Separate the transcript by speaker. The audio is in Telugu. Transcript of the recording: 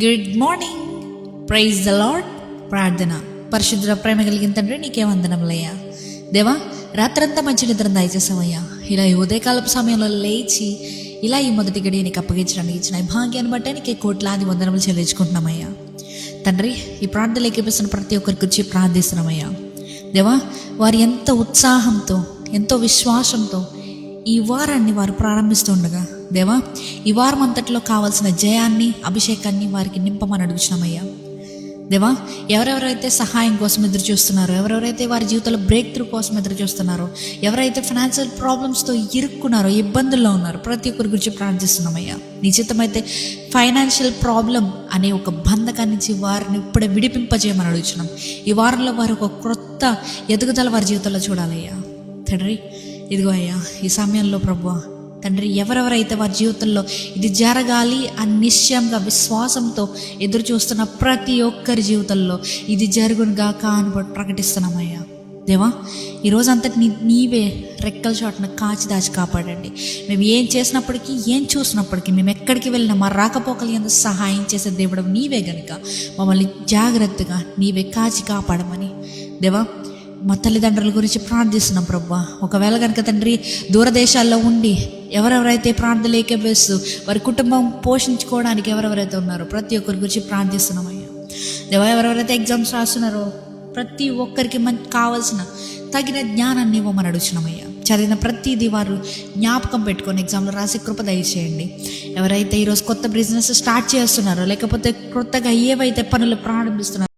Speaker 1: Good morning, praise the Lord. ప్రార్థన. పరిశుద్ధ ప్రేమ కలిగిన తండ్రి, నీకే వందనములయ్యా. దేవా, రాత్రంతా మంచి నిద్ర దయచేసావయ్యా. ఇలా ఈ ఉదయకాలపు సమయంలో లేచి ఇలా ఈ మొదటి గడియ నీకు అప్పగించడానికి ఇచ్చిన ఈ భాగ్యాన్ని బట్టే నీకే కోట్లాది వందనములు చెల్లించుకుంటున్నామయ్యా. తండ్రి, ఈ ప్రార్థనలు ఎక్కిపిస్తున్న ప్రతి ఒక్కరికి వచ్చి ప్రార్థిస్తున్నామయ్యా. దేవా, వారు ఎంతో ఉత్సాహంతో, ఎంతో విశ్వాసంతో ఈ వారాన్ని వారు ప్రారంభిస్తుండగా, దేవా, ఈ వారం అంతట్లో కావాల్సిన జయాన్ని, అభిషేకాన్ని వారికి నింపమని అడుగుతున్నామయ్యా. దేవా, ఎవరెవరైతే సహాయం కోసం ఎదురు చూస్తున్నారో, ఎవరెవరైతే వారి జీవితంలో బ్రేక్ త్రూ కోసం ఎదురు చూస్తున్నారో, ఎవరైతే ఫైనాన్షియల్ ప్రాబ్లమ్స్తో ఇరుక్కున్నారో, ఇబ్బందుల్లో ఉన్నారో, ప్రతి ఒక్కరి గురించి ప్రార్థిస్తున్నామయ్యా. నిశ్చితమైతే ఫైనాన్షియల్ ప్రాబ్లం అనే ఒక బంధకాన్ని నుంచి వారిని ఇప్పుడే విడిపింపజేయమని అడుగుతున్నాం. ఈ వారంలో వారు ఒక క్రొత్త ఎదుగుదల వారి జీవితంలో చూడాలయ్యా. తండ్రి, ఇదిగో అయ్యా, ఈ సమయంలో ప్రభువా తండ్రి, ఎవరెవరైతే వారి జీవితంలో ఇది జరగాలి అని నిశ్చయంగా విశ్వాసంతో ఎదురు చూస్తున్న ప్రతి ఒక్కరి జీవితంలో ఇది జరుగునుగాక అని ప్రకటిస్తున్నామయ్యా. దేవా, ఈరోజంతటి నీవే రెక్కల చోటున కాచి దాచి కాపాడండి. మేము ఏం చేసినప్పటికీ, ఏం చూసినప్పటికీ, మేము ఎక్కడికి వెళ్ళినా మా రాకపోకలు ఎంత సహాయం చేసే దేవుడు నీవే గనుక మమ్మల్ని జాగ్రత్తగా నీవే కాచి కాపాడమని దేవా మా తల్లిదండ్రుల గురించి ప్రార్థిస్తున్నాం ప్రభువా. ఒకవేళ కనుక తండ్రి దూరదేశాల్లో ఉండి ఎవరెవరైతే ప్రార్థనలు ఏకవేస్తూ వారి కుటుంబం పోషించుకోవడానికి ఎవరెవరైతే ఉన్నారో ప్రతి ఒక్కరి గురించి ప్రార్థిస్తున్నాం అయ్యా. దేవా, ఎవరెవరైతే ఎగ్జామ్స్ రాస్తున్నారో ప్రతి ఒక్కరికి మనకు కావాల్సిన తగిన జ్ఞానాన్ని ఇవ్వమని అడుగుతున్నామయ్యా. చదివిన ప్రతిదీ వారు జ్ఞాపకం పెట్టుకొని ఎగ్జామ్లో రాసి కృప దయచేయండి. ఎవరైతే ఈరోజు కొత్త బిజినెస్ స్టార్ట్ చేస్తున్నారో, లేకపోతే కొత్తగా ఏవైతే పనులు ప్రారంభిస్తున్నారో